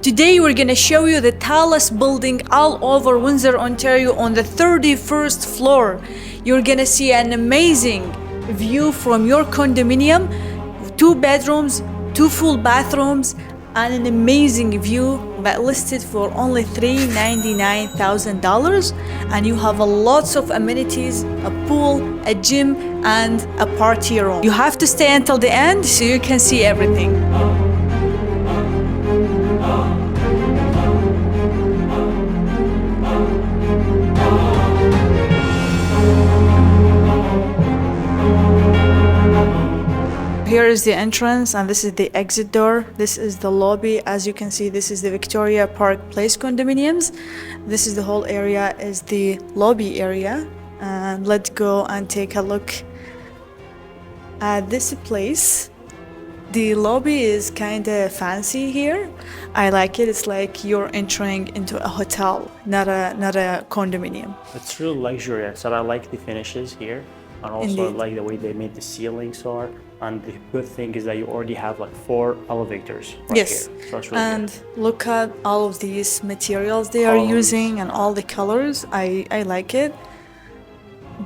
Today we're gonna show you the tallest building all over Windsor, Ontario on the 31st floor. You're gonna see an amazing view from your condominium, 2 bedrooms, 2 full bathrooms, and an amazing view that listed for only $399,000. And you have lots of amenities, a pool, a gym, and a party room. You have to stay until the end so you can see everything. Here is the entrance and this is the exit door. This is the lobby. As you can see, this is the Victoria Park Place condominiums. This is the whole area is the lobby area. And let's go and take a look at this place. The lobby is kind of fancy here. I like it. It's like you're entering into a hotel, not a condominium. It's real luxurious, and I like the finishes here, and also Indeed. I like the way they made the ceilings are. And the good thing is that you already have like 4 elevators right Yes, here. So it's really and good. look at all of these materials they are All of using and all the colors. I like it.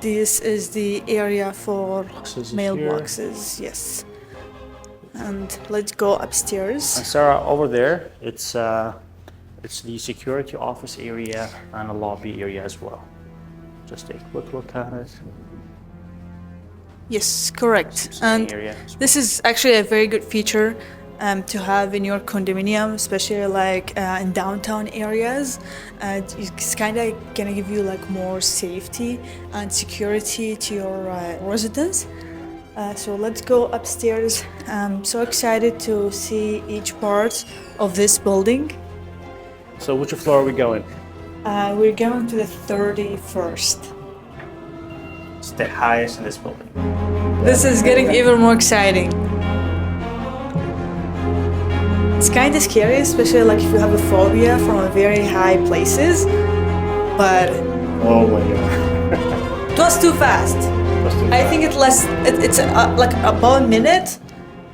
This is the area for Boxes is mailboxes. Yes. And let's go upstairs. And Sarah, over there, it's the security office area and a lobby area as well. Just take a quick look at it. Yes, correct. Sitting And area. this is actually a very good feature to have in your condominium, especially like in downtown areas. It's kind of gonna give you like more safety and security to your residents. So let's go upstairs. I'm so excited to see each part of this building. So which floor are we going? We're going to the 31st. It's the highest in this building. This is getting even more exciting. It's kind of scary, especially like if you have a phobia from very high places. But Oh my god. it was too fast. I think it's like about a minute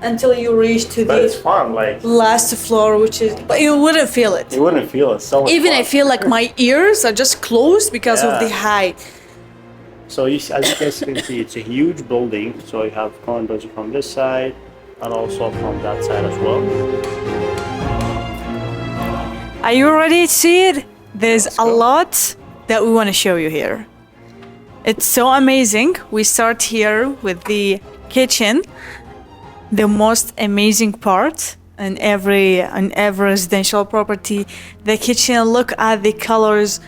until you reach to But it's the fun, like last floor, which is, but you wouldn't feel it. you wouldn't feel it. So much Even fun. I feel like my ears are just closed because of Yeah. the height. So as you guys can see, it's a huge building. So you have condos from this side and also from that side as well. Are you ready to see it? There's Let's a go. lot that we want to show you here. It's so amazing. We start here with the kitchen, the most amazing part in every residential property. The kitchen. Look at the colors,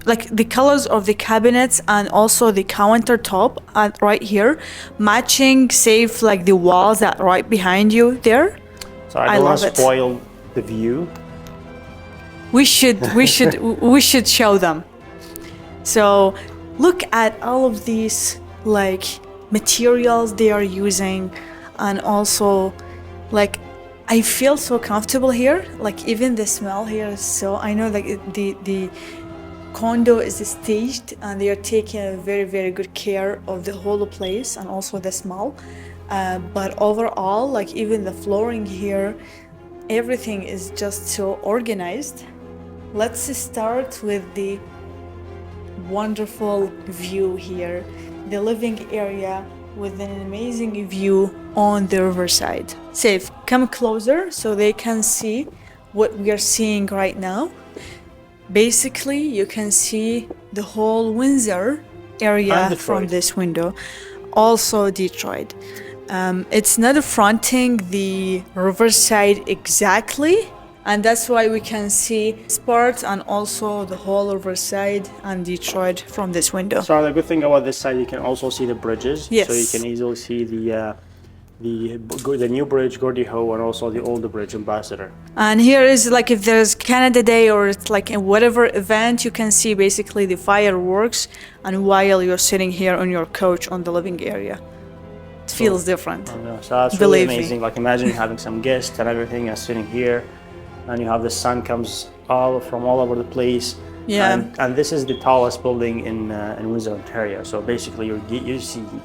like the colors of the cabinets and also the countertop right here, matching, save like the walls that right behind you there. So I I don't want love to it. spoil the view. We should show them. So look at all of these like materials they are using, and also like I feel so comfortable here. Like even the smell here is so, I know like the condo is staged and they are taking a very good care of the whole place and also the smell. But overall, like even the flooring here, everything is just so organized. Let's start with the wonderful view here, the living area with an amazing view on the riverside. Safe, come closer so they can see what we are seeing right now. Basically, you can see the whole Windsor area And Detroit. from this window. Also Detroit. It's not fronting the riverside exactly, and that's why we can see this part and also the whole riverside and Detroit from this window. So the good thing about this side, you can also see the bridges. Yes. So you can easily see the new bridge, Gordie Howe, and also the older bridge, Ambassador. And here is like if there's Canada Day or it's like in whatever event, you can see basically the fireworks, and while you're sitting here on your couch on the living area. It feels different. I know. So that's really Believe me. amazing. Like imagine having some guests and everything and sitting here, and you have the sun comes from all over the place. Yeah. And this is the tallest building in Windsor, Ontario. So basically,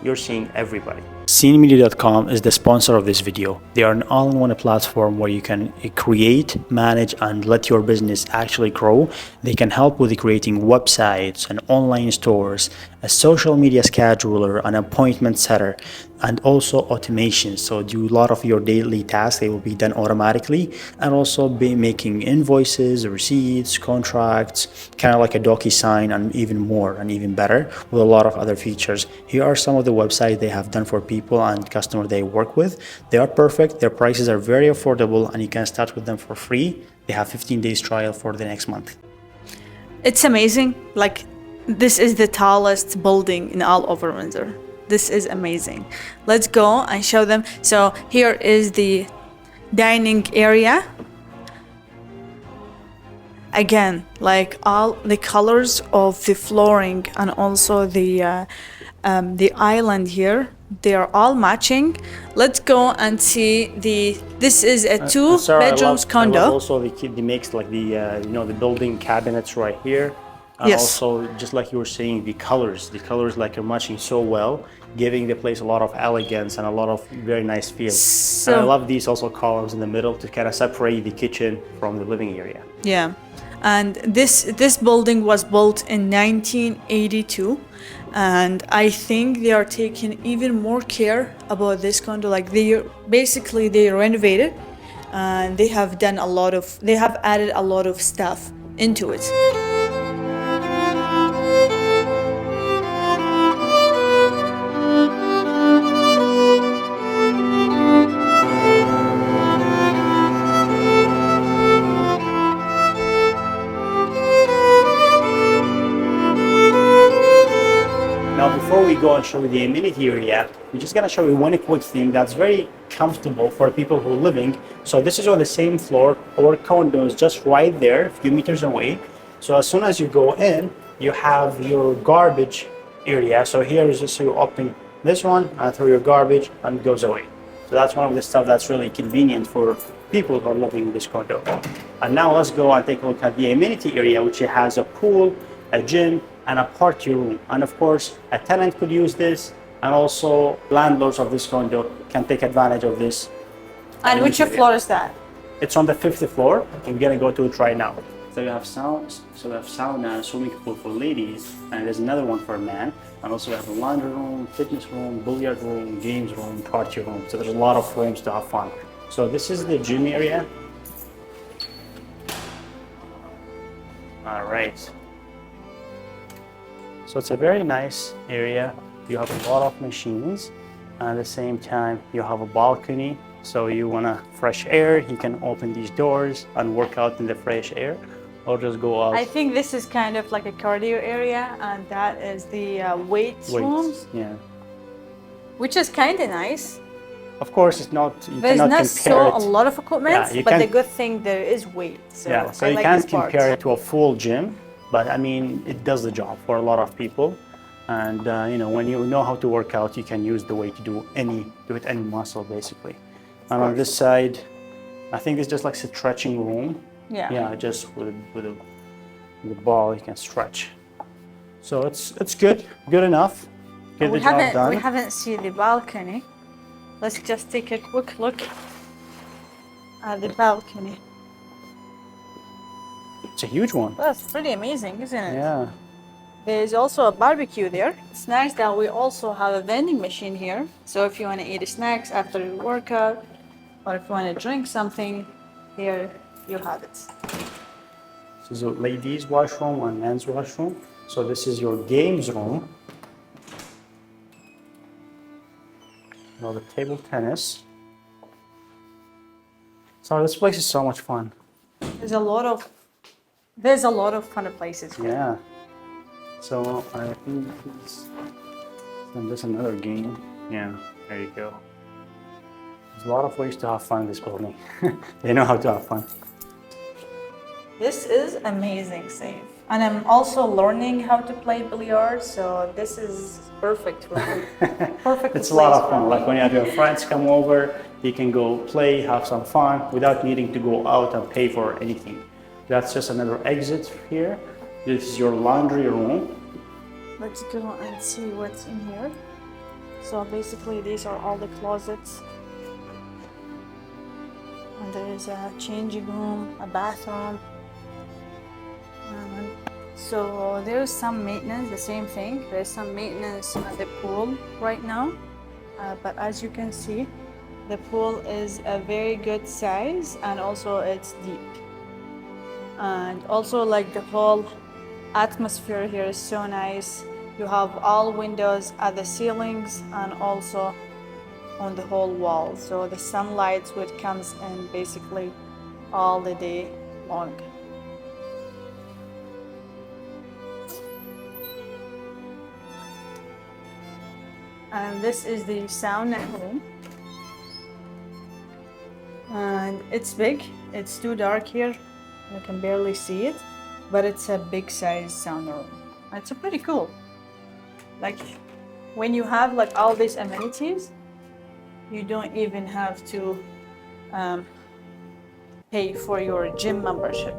you're seeing everybody. Scenemedia.com is the sponsor of this video. They are an all-in-one platform where you can create, manage, and let your business actually grow. They can help with creating websites and online stores, a social media scheduler, an appointment setter, and also automation. So do a lot of your daily tasks, they will be done automatically, and also be making invoices, receipts, contracts, kind of like a DocuSign, and even more and even better with a lot of other features. Here are some of the websites they have done for people and customers they work with. They are perfect, their prices are very affordable, and you can start with them for free. They have 15 days trial for the next month. It's amazing. Like, this is the tallest building in all over Windsor. This is amazing. Let's go and show them. So here is the dining area. Again, like all the colors of the flooring and also the island here, they are all matching. Let's go and see the. This is a two bedrooms condo. I love also the mix, like the the building cabinets right here. And yes. Also, just like you were saying, the colors like are matching so well, giving the place a lot of elegance and a lot of very nice feel. So, and I love these also columns in the middle to kind of separate the kitchen from the living area. Yeah, and this building was built in 1982, and I think they are taking even more care about this condo. Like they renovated, and they have added a lot of stuff into it. Now, before we go and show you the amenity area, we're just gonna show you one quick thing that's very comfortable for people who are living. So this is on the same floor. Our condo is just right there, a few meters away. So as soon as you go in, you have your garbage area. So here is just so you open this one and throw your garbage and it goes away. So that's one of the stuff that's really convenient for people who are living in this condo. And now let's go and take a look at the amenity area, which has a pool, a gym, and a party room. And of course, a tenant could use this, and also landlords of this condo can take advantage of this. And which floor is that? It's on the 5th floor. We're gonna go to it right now. So we have sauna, swimming pool for ladies, and there's another one for men. And also we have a laundry room, fitness room, billiard room, games room, party room. So there's a lot of rooms to have fun. So this is the gym area. All right. So it's a very nice area. You have a lot of machines, and at the same time, you have a balcony. So you want fresh air, you can open these doors and work out in the fresh air, or just go out. I think this is kind of like a cardio area, and that is the weights rooms. Yeah. Which is kind of nice. Of course, it's not. There's not so a lot of equipment, yeah, but the good thing there is weight. So yeah, so I you like can't this part. compare it to a full gym, but I mean, it does the job for a lot of people. And when you know how to work out, you can use the weight to do any muscle basically. And on this side, I think it's just like a stretching room. Yeah. Yeah, just with the ball you can stretch. So it's good enough. Get the job done. We haven't seen the balcony. Let's just take a quick look at the balcony. It's a huge one. That's pretty amazing, isn't it? Yeah. There's also a barbecue there. It's nice that we also have a vending machine here. So if you want to eat snacks after your workout, or if you want to drink something, here you have it. This is a ladies' washroom and men's washroom. So this is your games room. Now the table tennis. So this place is so much fun. There's a lot of fun places here. Yeah. So I think there's another game. Yeah, there you go. There's a lot of ways to have fun in this building. They know how to have fun. This is amazing, safe. And I'm also learning how to play billiards, so this is perfect for me. Perfect. It's a lot of fun. Like when you have your friends come over, you can go play, have some fun without needing to go out and pay for anything. That's just another exit here. This is your laundry room. Let's go and see what's in here. So basically these are all the closets. And there is a changing room, a bathroom. So there's some maintenance, the same thing. There's some maintenance at the pool right now. But as you can see, the pool is a very good size and also it's deep. And also like the whole atmosphere here is so nice. You have all windows at the ceilings and also on the whole wall. So the sunlight which comes in basically all the day long. And this is the sauna room. And it's big. It's too dark here. You can barely see it, but it's a big size sauna room. It's pretty cool. Like when you have like all these amenities, you don't even have to pay for your gym membership.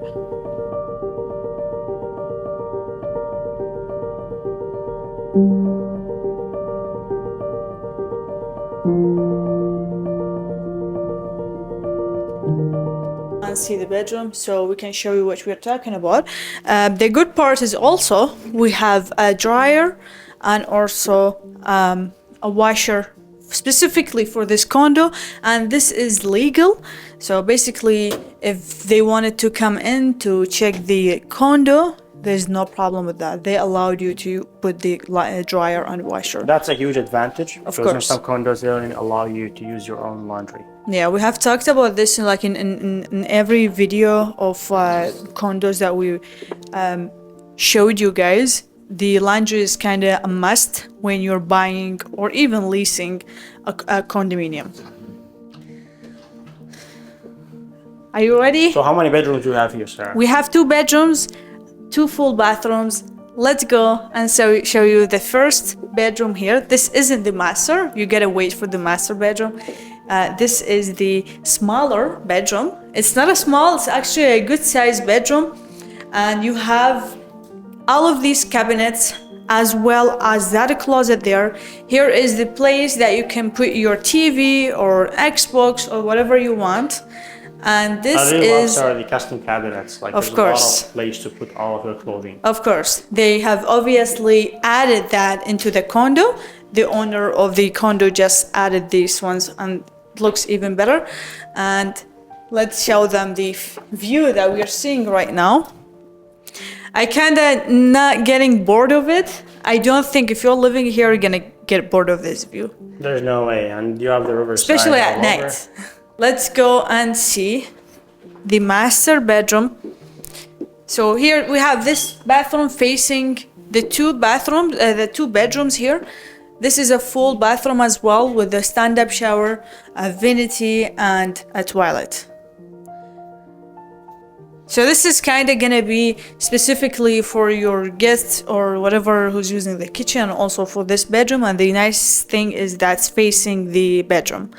And see the bedroom, so we can show you what we're talking about. The good part is also we have a dryer and also a washer specifically for this condo, and this is legal. So basically if they wanted to come in to check the condo, there's no problem with that. They allowed you to put the dryer and washer. That's a huge advantage Of because in course. some condos they don't allow you to use your own laundry. Yeah, we have talked about this in every video of condos that we showed you guys. The laundry is kind of a must when you're buying or even leasing a condominium. Are you ready? So how many bedrooms do you have here, Sarah? We have 2 bedrooms, 2 full bathrooms. Let's go and show you the first bedroom here. This isn't the master. You gotta wait for the master bedroom. This is the smaller bedroom. It's not a small, it's actually a good sized bedroom. And you have all of these cabinets as well as that closet there. Here is the place that you can put your TV or Xbox or whatever you want. And this I really love, is Sarah, the custom cabinets. Like Of there's course. a lot of place to put all of your clothing. Of course, they have obviously added that into the condo. The owner of the condo just added these ones and it looks even better. And let's show them the view that we're seeing right now. I kinda not getting bored of it. I don't think if you're living here, you're gonna get bored of this view. There's no way, and you have the riverside. Especially at all night. over. Let's go and see the master bedroom. So here we have this bathroom facing the 2 bathrooms, the 2 bedrooms here. This is a full bathroom as well with a stand-up shower, a vanity, and a toilet. So this is kind of gonna be specifically for your guests or whatever who's using the kitchen, also for this bedroom. And the nice thing is that's facing the bedroom.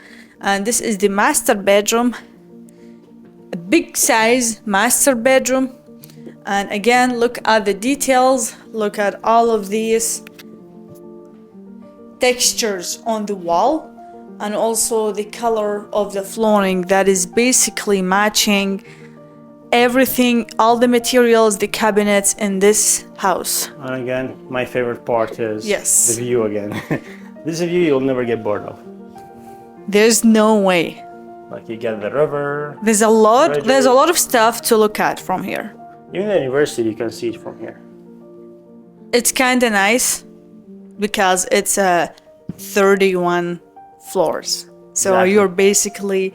And this is the master bedroom, a big size master bedroom. And again, look at the details, look at all of these textures on the wall, and also the color of the flooring that is basically matching everything, all the materials, the cabinets in this house. And again, my favorite part is Yes. the view again. This is a view you'll never get bored of. There's no way. Like you get the river. There's a lot of stuff to look at from here. Even the university, you can see it from here. It's kind of nice because it's 31 floors. So Exactly. you're basically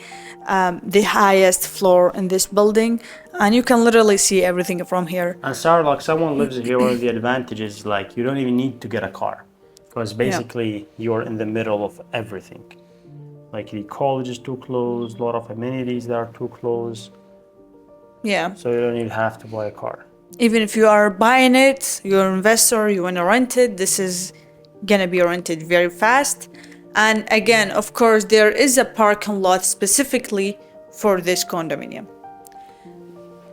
the highest floor in this building, and you can literally see everything from here. And Sarah, like someone lives here, one of the advantages, like you don't even need to get a car. Because basically you're in the middle of everything. Like the college is too close, a lot of amenities that are too close. Yeah. So you don't even have to buy a car. Even if you are buying it, you're an investor, you want to rent it, this is gonna be rented very fast. And again, of course, there is a parking lot specifically for this condominium.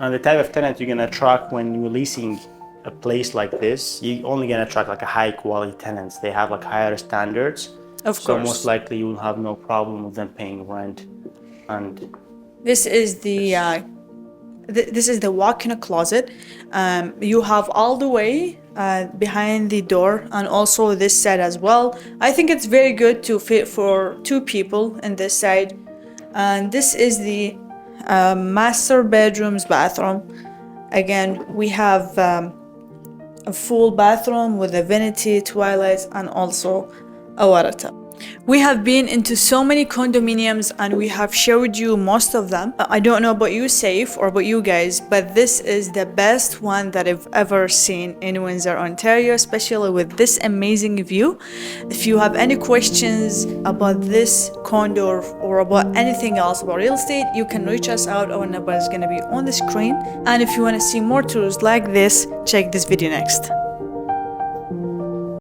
And the type of tenant you're gonna attract when you're leasing a place like this, you're only gonna attract like a high quality tenants. They have like higher standards. Of So course. most likely you will have no problem with them paying rent. And This is the this is the walk-in closet. You have all the way behind the door, and also this side as well. I think it's very good to fit for 2 people in this side. And this is the master bedroom's bathroom. Again, we have a full bathroom with a vanity, toilet, and also a water tub. We have been into so many condominiums and we have showed you most of them. I don't know about you, Saif, or about you guys, but this is the best one that I've ever seen in Windsor, Ontario, especially with this amazing view. If you have any questions about this condo or about anything else about real estate, you can reach us out. Our number is going to be on the screen. And if you want to see more tours like this, check this video next.